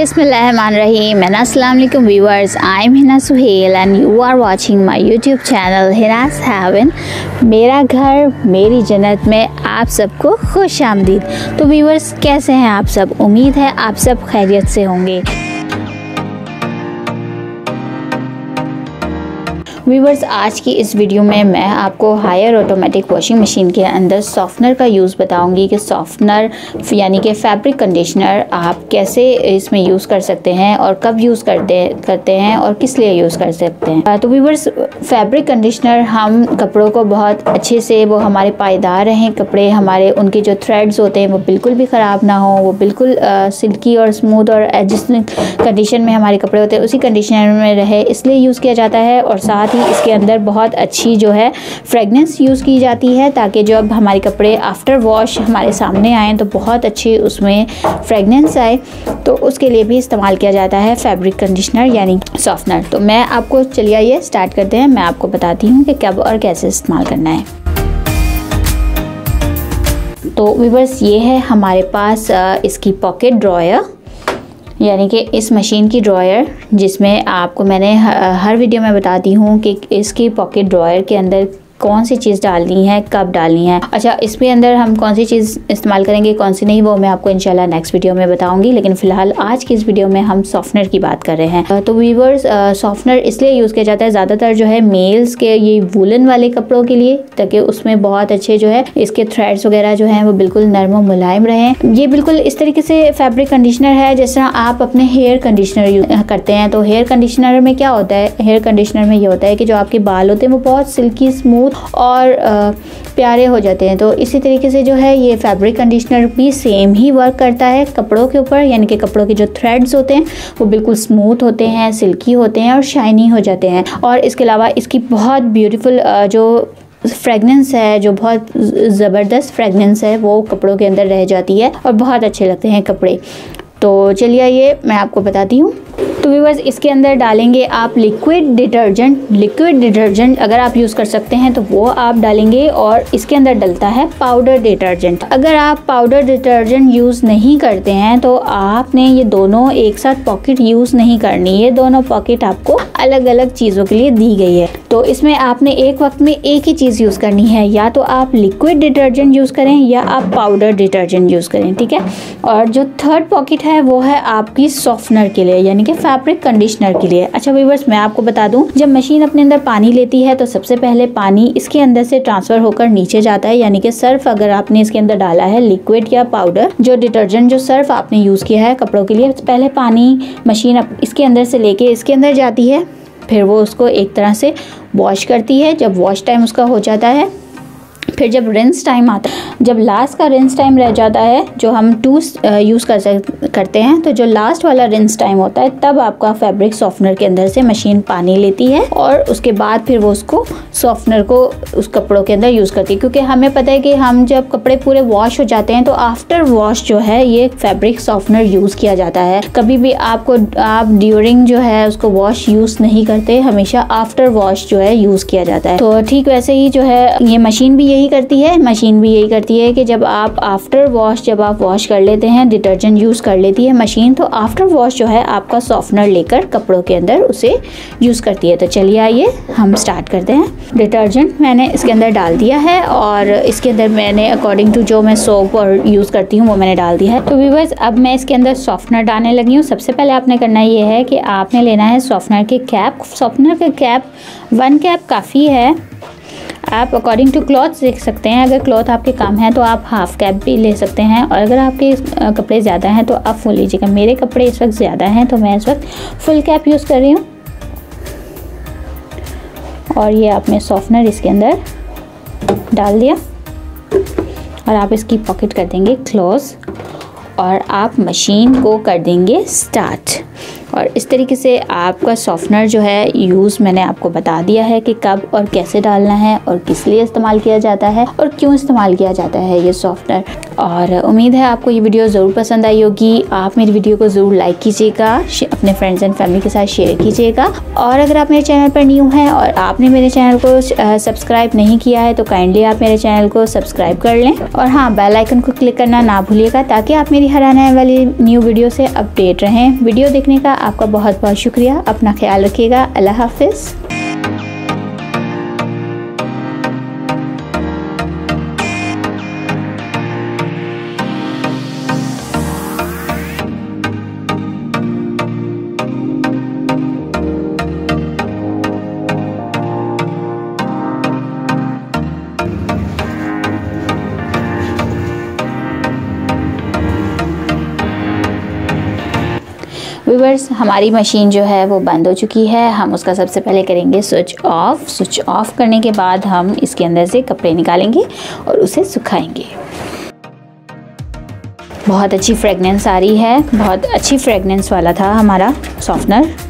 Bismillahirrahmanirrahim and Assalam-O-Alaikum viewers. I'm Hina and you are watching my YouTube channel Hina's Heaven. मेरा घर मेरी जन्नत में आप सबको खुश आमदीद। तो व्यूवर्स, कैसे हैं आप सब? उम्मीद है आप सब खैरियत से होंगे। व्यूवर्स, आज की इस वीडियो में मैं आपको हायर ऑटोमेटिक वॉशिंग मशीन के अंदर सॉफ्टनर का यूज़ बताऊंगी कि सॉफ्टनर यानी कि फैब्रिक कंडीशनर आप कैसे इसमें यूज़ कर सकते हैं और कब यूज़ करते हैं और किस लिए यूज़ कर सकते हैं। तो व्यूवर्स, फैब्रिक कंडीशनर हम कपड़ों को बहुत अच्छे से वो हमारे पायदार रहें, कपड़े हमारे उनके जो थ्रेड्स होते हैं वो बिल्कुल भी ख़राब ना हो, वो बिल्कुल सिल्की और स्मूथ और जिस कंडीशन में हमारे कपड़े होते हैं उसी कंडीशन में रहे, इसलिए यूज़ किया जाता है। और साथ ही इसके अंदर बहुत अच्छी जो है फ्रेगनेंस यूज़ की जाती है ताकि जब हमारे कपड़े आफ्टर वॉश हमारे सामने आएँ तो बहुत अच्छी उसमें फ्रेगनेंस आए, तो उसके लिए भी इस्तेमाल किया जाता है फैब्रिक कंडीशनर यानी सॉफ्टनर। तो मैं आपको चलिए आइए स्टार्ट करते हैं, मैं आपको बताती हूँ कि कब और कैसे इस्तेमाल करना है। तो व्यूअर्स, ये है हमारे पास इसकी पॉकेट ड्रॉयर यानी कि इस मशीन की ड्रॉयर, जिसमें आपको मैंने हर वीडियो में बताती हूँ कि इसकी पॉकेट ड्रॉयर के अंदर कौन सी चीज़ डालनी है, कब डालनी है। अच्छा, इसके अंदर हम कौन सी चीज़ इस्तेमाल करेंगे, कौन सी नहीं, वो मैं आपको इंशाल्लाह नेक्स्ट वीडियो में बताऊंगी। लेकिन फ़िलहाल आज की इस वीडियो में हम सॉफ्टनर की बात कर रहे हैं। तो व्यूअर्स, सॉफ्टनर इसलिए यूज़ किया जाता है ज़्यादातर जो है मेल्स के ये वूलन वाले कपड़ों के लिए, ताकि उसमें बहुत अच्छे जो है इसके थ्रेड्स वगैरह जो हैं वो बिल्कुल नरम और मुलायम रहें। ये बिल्कुल इस तरीके से फैब्रिक कंडीशनर है जिस तरह आप अपने हेयर कंडीशनर यूज़ करते हैं। तो हेयर कंडीशनर में क्या होता है, हेयर कंडीशनर में ये होता है कि जो आपके बाल होते हैं वो बहुत सिल्की स्मूथ और प्यारे हो जाते हैं। तो इसी तरीके से जो है ये फैब्रिक कंडीशनर भी सेम ही वर्क करता है कपड़ों के ऊपर, यानी कि कपड़ों के जो थ्रेड्स होते हैं वो बिल्कुल स्मूथ होते हैं, सिल्की होते हैं और शाइनी हो जाते हैं। और इसके अलावा इसकी बहुत ब्यूटीफुल जो फ्रेगनेंस है, जो बहुत ज़बरदस्त फ्रेगनेंस है, वो कपड़ों के अंदर रह जाती है और बहुत अच्छे लगते हैं कपड़े। तो चलिए ये मैं आपको बताती हूँ। तो व्यूअर्स, इसके अंदर डालेंगे आप लिक्विड डिटर्जेंट अगर आप यूज़ कर सकते हैं तो वो आप डालेंगे, और इसके अंदर डलता है पाउडर डिटर्जेंट। अगर आप पाउडर डिटर्जेंट यूज़ नहीं करते हैं तो आपने ये दोनों एक साथ पॉकेट यूज़ नहीं करनी, ये दोनों पॉकेट आपको अलग अलग चीज़ों के लिए दी गई है। तो इसमें आपने एक वक्त में एक ही चीज़ यूज़ करनी है, या तो आप लिक्विड डिटर्जेंट यूज़ करें या आप पाउडर डिटर्जेंट यूज़ करें, ठीक है। और जो थर्ड पॉकेट है वो है आपकी सॉफ्टनर के लिए यानी कि फैब्रिक कंडीशनर के लिए। अच्छा व्यूअर्स, मैं आपको बता दूं, जब मशीन अपने अंदर पानी लेती है तो सबसे पहले पानी इसके अंदर से ट्रांसफ़र होकर नीचे जाता है, यानी कि सर्फ अगर आपने इसके अंदर डाला है, लिक्विड या पाउडर, जो डिटर्जेंट जो सर्फ आपने यूज़ किया है कपड़ों के लिए, पहले पानी मशीन इसके अंदर से लेके इसके अंदर जाती है, फिर वो उसको एक तरह से वॉश करती है। जब वॉश टाइम उसका हो जाता है, फिर जब रिंस टाइम आता है, जब लास्ट का रिंस टाइम रह जाता है, जो हम यूज़ करते हैं, तो जो लास्ट वाला रिंस टाइम होता है तब आपका फैब्रिक सॉफ्टनर के अंदर से मशीन पानी लेती है और उसके बाद फिर वो उसको सॉफ्टनर को उस कपड़ों के अंदर यूज़ करती है। क्योंकि हमें पता है कि हम जब कपड़े पूरे वॉश हो जाते हैं तो आफ्टर वॉश जो है ये फैब्रिक सॉफ्टनर यूज़ किया जाता है। कभी भी आप ड्यूरिंग जो है उसको वॉश यूज़ नहीं करते, हमेशा आफ्टर वॉश जो है यूज़ किया जाता है। तो ठीक वैसे ही जो है ये मशीन भी यही करती है कि जब आप आफ्टर वॉश जब आप वॉश कर लेते हैं, डिटर्जेंट यूज़ कर लेती है मशीन, तो आफ्टर वॉश जो है आपका सॉफ्टनर लेकर कपड़ों के अंदर उसे यूज़ करती है। तो चलिए आइए हम स्टार्ट करते हैं। डिटर्जेंट मैंने इसके अंदर डाल दिया है और इसके अंदर मैंने अकॉर्डिंग टू जो मैं सोप और यूज़ करती हूँ वो मैंने डाल दिया है। तो व्यूअर्स, अब मैं इसके अंदर सॉफ्टनर डालने लगी हूँ। सबसे पहले आपने करना ये है कि आपने लेना है सॉफ्टनर के कैप। सॉफ्टनर के कैप 1 कैप काफ़ी है, आप अकॉर्डिंग टू क्लॉथ देख सकते हैं। अगर क्लॉथ आपके कम है तो आप हाफ कैप भी ले सकते हैं, और अगर आपके कपड़े ज़्यादा हैं तो आप फुल लीजिएगा। मेरे कपड़े इस वक्त ज़्यादा हैं तो मैं इस वक्त फुल कैप यूज़ कर रही हूँ। और ये आपने सॉफ्टनर इसके अंदर डाल दिया और आप इसकी पॉकेट कर देंगे क्लोज और आप मशीन को कर देंगे स्टार्ट। और इस तरीके से आपका सॉफ्टनर जो है यूज़ मैंने आपको बता दिया है कि कब और कैसे डालना है और किस लिए इस्तेमाल किया जाता है और क्यों इस्तेमाल किया जाता है ये सॉफ्टनर। और उम्मीद है आपको ये वीडियो ज़रूर पसंद आई होगी। आप मेरी वीडियो को ज़रूर लाइक कीजिएगा, अपने फ्रेंड्स एंड फैमिली के साथ शेयर कीजिएगा। और अगर आप मेरे चैनल पर न्यू हैं और आपने मेरे चैनल को सब्सक्राइब नहीं किया है तो काइंडली आप मेरे चैनल को सब्सक्राइब कर लें और हाँ, बेल आइकन को क्लिक करना ना भूलिएगा ताकि आप मेरी हर आने वाली न्यू वीडियो से अपडेट रहें। वीडियो देखने का आपका बहुत बहुत शुक्रिया। अपना ख्याल रखिएगा। अल्लाह हाफिज़। व्यूअर्स, हमारी मशीन जो है वो बंद हो चुकी है। हम उसका सबसे पहले करेंगे स्विच ऑफ। स्विच ऑफ करने के बाद हम इसके अंदर से कपड़े निकालेंगे और उसे सुखाएंगे। बहुत अच्छी फ्रेगनेंस आ रही है, बहुत अच्छी फ्रेगनेंस वाला था हमारा सॉफ्टनर।